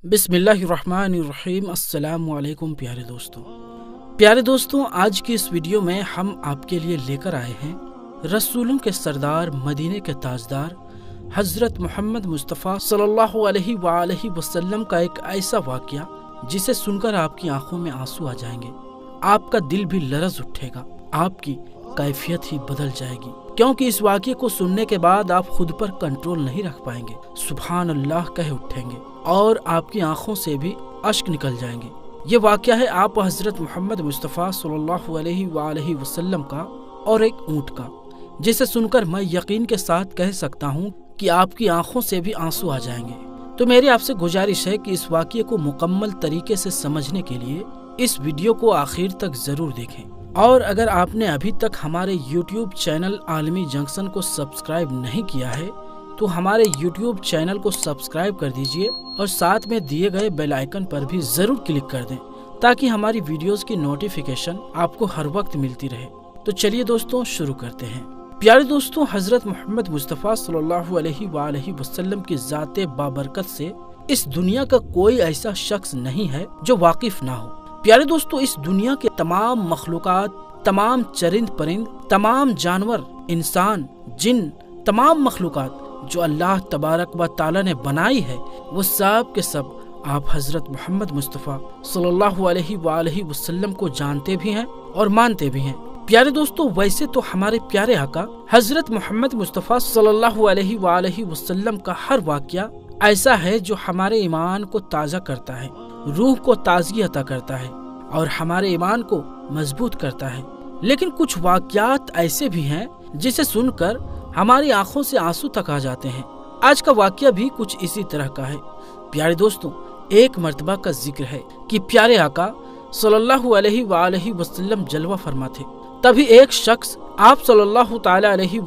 बिस्मिल्लाहिर्रहमानिर्रहीम। अस्सलाम वालेकुम प्यारे दोस्तों, आज की इस वीडियो में हम आपके लिए लेकर आए हैं रसूलों के सरदार, मदीने के ताजदार हजरत मोहम्मद मुस्तफ़ा सल्लल्लाहु अलैहि वसल्लम का एक ऐसा वाक़या जिसे सुनकर आपकी आंखों में आंसू आ जाएंगे, आपका दिल भी लरज उठेगा, आपकी कैफियत ही बदल जाएगी, क्योंकि इस वाक़ये को सुनने के बाद आप खुद पर कंट्रोल नहीं रख पाएंगे, सुभान अल्लाह कह उठेंगे और आपकी आंखों से भी अश्क निकल जाएंगे। ये वाक़या है आप हजरत मोहम्मद मुस्तफ़ा सल्लल्लाहु अलैहि वसल्लम का और एक ऊँट का, जिसे सुनकर मैं यकीन के साथ कह सकता हूँ कि आपकी आंखों से भी आंसू आ जाएंगे। तो मेरी आपसे गुजारिश है कि इस वाक़ये को मुकम्मल तरीके से समझने के लिए इस वीडियो को आखिर तक जरूर देखें। और अगर आपने अभी तक हमारे YouTube चैनल आलमी जंक्शन को सब्सक्राइब नहीं किया है तो हमारे YouTube चैनल को सब्सक्राइब कर दीजिए और साथ में दिए गए बेल आइकन पर भी जरूर क्लिक कर दें ताकि हमारी वीडियोस की नोटिफिकेशन आपको हर वक्त मिलती रहे। तो चलिए दोस्तों शुरू करते हैं। प्यारे दोस्तों, हजरत मोहम्मद मुस्तफ़ा सल्लल्लाहु अलैहि वसल्लम की ज़ाते बाबरकत से इस दुनिया का कोई ऐसा शख्स नहीं है जो वाकिफ ना हो। प्यारे दोस्तों, इस दुनिया के तमाम मखलूकात, तमाम चरिंद परिंद, तमाम जानवर, इंसान, जिन, तमाम मखलूकात जो अल्लाह तबारक व ताला ने बनाई है, वो सब के सब आप हजरत मोहम्मद मुस्तफ़ा सल्लल्लाहु अलैहि वसल्लम को जानते भी हैं और मानते भी हैं। प्यारे दोस्तों, वैसे तो हमारे प्यारे आका हजरत मोहम्मद मुस्तफ़ा सल्लल्लाहु अलैहि वसल्लम का हर वाक़या ऐसा है जो हमारे ईमान को ताज़ा करता है, रूह को ताजगी अता करता है और हमारे ईमान को मजबूत करता है। लेकिन कुछ वाक़यात ऐसे भी हैं जिसे सुनकर हमारी आंखों से आंसू तक आ जाते हैं। आज का वाक़या भी कुछ इसी तरह का है। प्यारे दोस्तों, एक मर्तबा का जिक्र है कि प्यारे आका सल्लल्लाहु अलैहि वसल्लम जलवा फरमा थे। तभी एक शख्स आप सल्लल्लाहु ताला अलैहि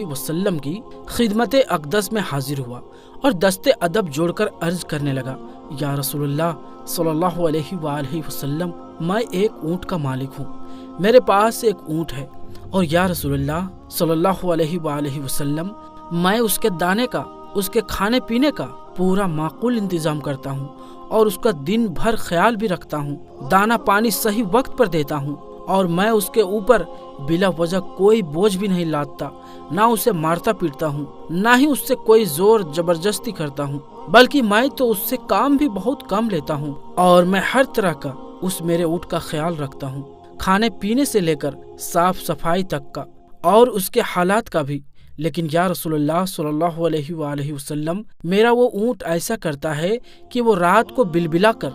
वसल्लम की खिदमत अक़दस में हाजिर हुआ और दस्ते अदब जोड़कर अर्ज करने लगा, या रसूलुल्लाह सल्लल्लाहु अलैहि वसल्लम, मैं एक ऊँट का मालिक हूँ, मेरे पास एक ऊँट है और या रसूलुल्लाह सल्लल्लाहु अलैहि वसल्लम, मैं उसके दाने का, उसके खाने पीने का पूरा माकूल इंतजाम करता हूँ और उसका दिन भर ख्याल भी रखता हूँ, दाना पानी सही वक्त पर देता हूँ और मैं उसके ऊपर बिला वजह कोई बोझ भी नहीं लादता, ना उसे मारता पीटता हूँ, ना ही उससे कोई जोर जबरदस्ती करता हूँ, बल्कि मैं तो उससे काम भी बहुत कम लेता हूँ और मैं हर तरह का उस मेरे ऊँट का ख्याल रखता हूँ, खाने पीने से लेकर साफ सफाई तक का और उसके हालात का भी। लेकिन या रसूलुल्लाह सल्लल्लाहु अलैहि वसल्लम, मेरा वो ऊँट ऐसा करता है कि वो रात को बिलक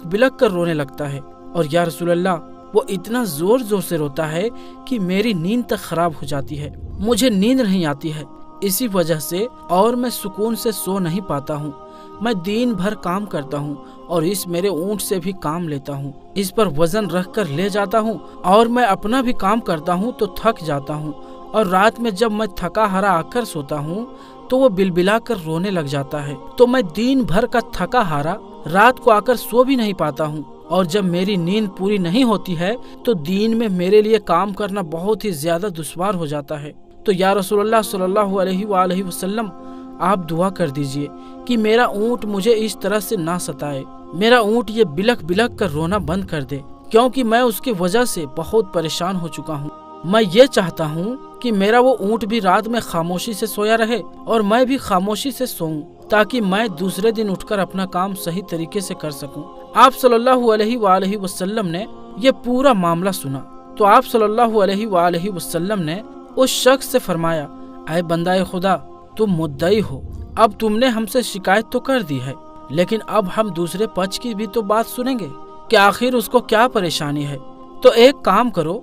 बिलक कर रोने लगता है और या रसूलुल्लाह, वो इतना जोर जोर से रोता है कि मेरी नींद तक खराब हो जाती है, मुझे नींद नहीं आती है इसी वजह से और मैं सुकून से सो नहीं पाता हूँ। मैं दिन भर काम करता हूँ और इस मेरे ऊँट से भी काम लेता हूँ, इस पर वजन रख कर ले जाता हूँ और मैं अपना भी काम करता हूँ तो थक जाता हूँ और रात में जब मैं थका हारा आकर सोता हूँ तो वो बिलबिला कर रोने लग जाता है, तो मैं दिन भर का थका हारा रात को आकर सो भी नहीं पाता हूँ और जब मेरी नींद पूरी नहीं होती है तो दिन में मेरे लिए काम करना बहुत ही ज्यादा दुश्वार हो जाता है। तो या रसूलुल्लाह सल्लल्लाहु अलैहि वसल्लम, आप दुआ कर दीजिए कि मेरा ऊँट मुझे इस तरह से ना सताए, मेरा ऊँट ये बिलक कर रोना बंद कर दे, क्योंकि मैं उसकी वजह से बहुत परेशान हो चुका हूँ। मैं ये चाहता हूँ कि मेरा वो ऊँट भी रात में खामोशी से सोया रहे और मैं भी खामोशी से सोऊं, ताकि मैं दूसरे दिन उठकर अपना काम सही तरीके से कर सकूं। आप सल्लल्लाहु अलैहि वसल्लम ने ये पूरा मामला सुना तो आप सल्लल्लाहु अलैहि वसल्लम ने उस शख्स से फरमाया, ऐ बंदाए खुदा, तुम मुद्दई हो, अब तुमने हमसे शिकायत तो कर दी है, लेकिन अब हम दूसरे पक्ष की भी तो बात सुनेंगे कि आखिर उसको क्या परेशानी है। तो एक काम करो,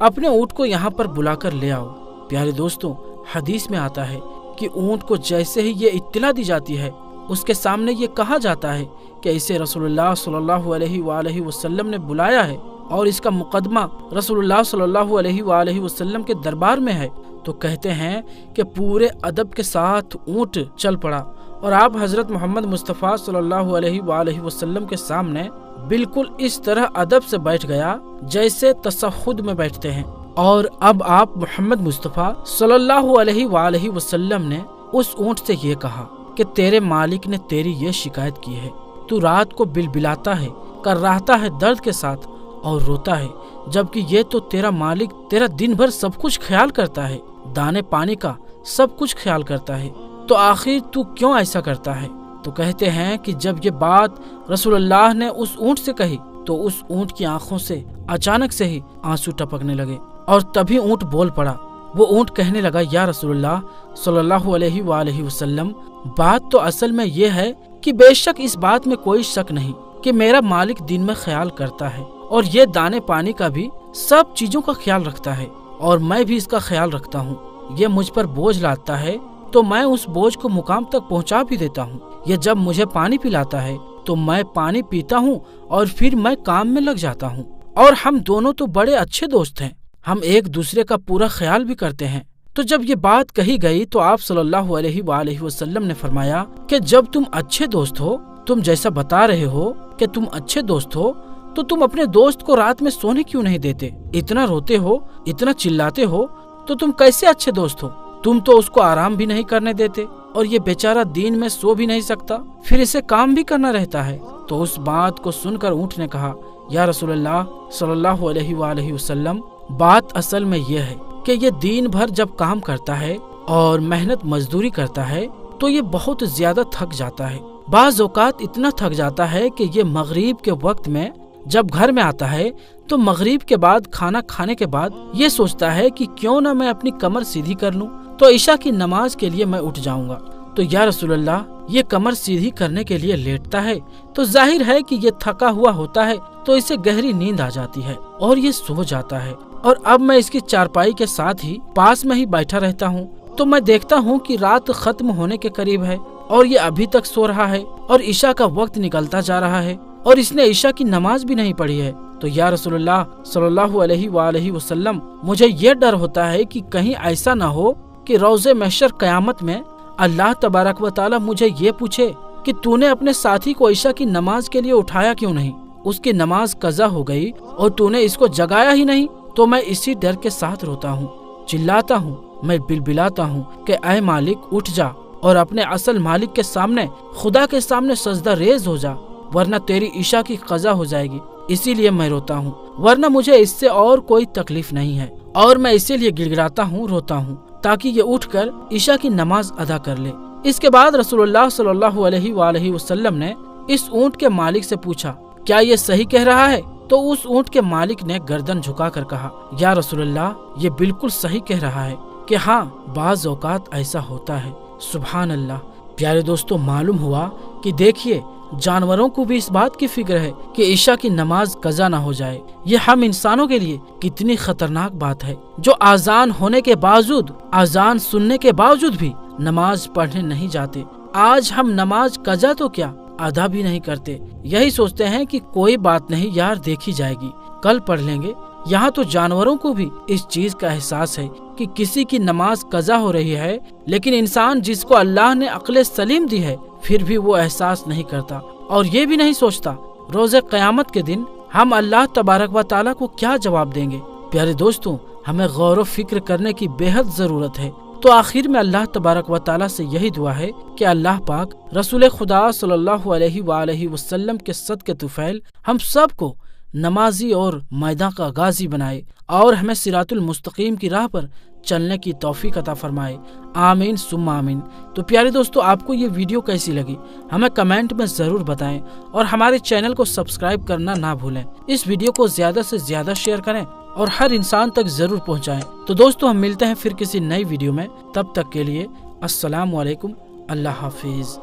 अपने ऊँट को यहाँ पर बुलाकर ले आओ। प्यारे दोस्तों, हदीस में आता है कि ऊँट को जैसे ही ये इत्तला दी जाती है, उसके सामने ये कहा जाता है कि इसे रसूलुल्लाह सल्लल्लाहु अलैहि वसल्लम ने बुलाया है और इसका मुकदमा रसूलुल्लाह सल्लल्लाहु अलैहि वसल्लम के दरबार में है। तो कहते हैं कि पूरे अदब के साथ ऊँट चल पड़ा और आप हजरत मोहम्मद मुस्तफ़ा सल्लल्लाहु अलैहि वसल्लम के सामने बिल्कुल इस तरह अदब से बैठ गया जैसे तशहुद में बैठते हैं। और अब आप मोहम्मद मुस्तफ़ा सल्लल्लाहु अलैहि वसल्लम ने उस ऊँट से ये कहा कि तेरे मालिक ने तेरी ये शिकायत की है تو رات کو بلبلاتا ہے، کراہتا ہے درد کے ساتھ اور روتا ہے، جبکہ یہ تو تیرا مالک تیرا دن بھر سب کچھ خیال کرتا ہے، دانے پانی کا سب کچھ خیال کرتا ہے، تو آخر تو کیوں ایسا کرتا ہے؟ تو کہتے ہیں کہ جب یہ بات رسول اللہ نے اس اونٹ سے کہی تو اس اونٹ کی آنکھوں سے اچانک سے ہی آنسو ٹپکنے لگے، اور تبھی اونٹ بول پڑا۔ وہ اونٹ کہنے لگا، یا رسول اللہ صلی اللہ علیہ وآلہ وسلم، بات تو اصل میں یہ ہے کہ بے شک اس بات میں کوئی شک نہیں کہ میرا مالک دن میں خیال کرتا ہے، اور یہ دانے پانی کا بھی سب چیزوں کا خیال رکھتا ہے، اور میں بھی اس کا خیال رکھتا ہوں۔ یہ مجھ پر بوجھ لاتا ہے تو میں اس بوجھ کو مقام تک پہنچا بھی دیتا ہوں۔ یہ جب مجھے پانی پلاتا ہے تو میں پانی پیتا ہوں اور پھر میں کام میں لگ جاتا ہوں، اور ہم دونوں تو بڑے اچھے دوست ہیں، ہم ایک دوسرے کا پورا خیال بھی کرتے ہیں۔ تو جب یہ بات کہی گئی تو آپ صلی اللہ علیہ وآلہ وسلم نے فرمایا کہ جب تم اچھے دوست ہو، تم جیسا بتا رہے ہو کہ تم اچھے دوست ہو، تو تم اپنے دوست کو رات میں سونے کیوں نہیں دیتے؟ اتنا روتے ہو، اتنا چلاتے ہو، تو تم کیسے اچھے دوست ہو؟ تم تو اس کو آرام بھی نہیں کرنے دیتے، اور یہ بیچارہ دین میں سو بھی نہیں سکتا، پھر اسے کام بھی کرنا رہتا ہے۔ تو اس بات کو سن کر اونٹ نے کہا، یا رسول اللہ صلی اللہ علیہ وآلہ وسلم، بات اصل میں یہ ہے کہ یہ دین بھر جب کام کرتا ہے اور محنت مزدوری کرتا ہے تو یہ بہت زیادہ تھک جاتا ہے، بعض اوقات اتنا تھک جاتا ہے کہ یہ مغرب کے وقت میں جب گھر میں آتا ہے تو مغرب کے بعد کھانا کھانے کے بعد یہ سوچتا ہے کہ کیوں نہ میں اپنی کمر سیدھی کر لوں تو عشاء کی نماز کے لیے میں اٹھ جاؤں گا۔ تو یا رسول اللہ، یہ کمر سیدھی کرنے کے لیے لیٹتا ہے تو ظاہر ہے کہ یہ تھکا ہوا ہوتا ہے، تو اسے گہری نیند آ جاتی ہے اور یہ سو جاتا ہے، اور اب میں اس کی چارپائی کے ساتھ ہی پاس میں ہی بیٹھا رہتا ہوں تو میں دیکھتا ہوں کہ رات ختم ہونے کے قریب ہے اور یہ ابھی تک سو رہا ہے، اور عشاء کا وقت نکلتا جا رہا ہے اور اس نے عشاء کی نماز بھی نہیں پڑھی ہے۔ تو یا رسول اللہ صلی اللہ علیہ وآلہ وسلم، مجھے یہ ڈر ہوتا ہے کہ کہیں ایسا نہ ہو کہ روز محشر قیامت میں اللہ تبارک و تعالی مجھے یہ پوچھے کہ تو نے اپنے ساتھی کو عشاء کی نماز کے لیے اٹھایا کیوں نہیں؟ اس کی نماز قضا ہو گئی اور تو نے اس کو جگایا ہی نہیں۔ تو میں اسی ڈر کے ساتھ روتا ہوں، چلاتا ہوں، میں بلبلاتا ہوں کہ اے مالک اٹھ جا اور اپنے اصل مالک کے سامنے، خدا کے سامنے سجدہ ریز ہو جا، ورنہ تیری عشاء کی قضا ہو جائے گی۔ اسی لیے میں روتا ہوں، ورنہ مجھے اس سے اور کوئی تکلیف نہیں ہے، اور میں اسی لیے گڑگڑاتا ہوں، روتا ہوں تاکہ یہ اٹھ کر عشاء کی نماز ادا کر لے۔ اس کے بعد رسول اللہ صلی اللہ علیہ وآلہ وسلم نے اس اونٹ کے مالک سے پوچھا، کیا یہ صحیح کہہ رہا ہے؟ تو اس اونٹ کے مالک نے گردن جھکا کر کہا، یا رسول اللہ، یہ بالکل صحیح کہہ رہا ہے کہ ہاں بعض اوقات ایسا ہوتا ہے۔ سبحان اللہ۔ پیارے دوستو، معلوم ہوا کہ دیکھیے جانوروں کو بھی اس بات کی فکر ہے کہ عشاء کی نماز قضا نہ ہو جائے۔ یہ ہم انسانوں کے لیے کتنی خطرناک بات ہے، جو آذان ہونے کے باوجود، آذان سننے کے باوجود بھی نماز پڑھنے نہیں جاتے۔ آج ہم نماز قضا تو کیا ادا بھی نہیں کرتے، یہی سوچتے ہیں کہ کوئی بات نہیں یار، دیکھی جائے گی، کل پڑھ لیں گے۔ یہاں تو جانوروں کو بھی اس چیز کا احساس ہے کہ کسی کی نماز قضا ہو رہی ہے، لیکن انسان جس کو اللہ نے عقل سلیم دی ہے پھر بھی وہ احساس نہیں کرتا، اور یہ بھی نہیں سوچتا روز قیامت کے دن ہم اللہ تبارک و تعالیٰ کو کیا جواب دیں گے۔ پیارے دوستوں، ہمیں غور و فکر کرنے کی بے حد ضرورت ہے۔ تو آخر میں اللہ تبارک و تعالیٰ سے یہی دعا ہے کہ اللہ پاک رسول خدا صلی اللہ علیہ وآلہ وسلم کے صدقے طفیل ہم سب کو نمازی اور میدان کا غازی بنائے، اور ہمیں صراط المستقیم کی راہ پر چلنے کی توفیق عطا فرمائے۔ آمین ثم آمین۔ تو پیارے دوستو، آپ کو یہ ویڈیو کیسی لگی ہمیں کمنٹ میں ضرور بتائیں، اور ہمارے چینل کو سبسکرائب کرنا نہ بھولیں۔ اس ویڈیو کو زیادہ سے زیادہ شیئر کریں اور ہر انسان تک ضرور پہنچائیں۔ تو دوستو، ہم ملتے ہیں پھر کسی نئی ویڈیو میں، تب تک کے لیے السلام علیکم، اللہ حافظ۔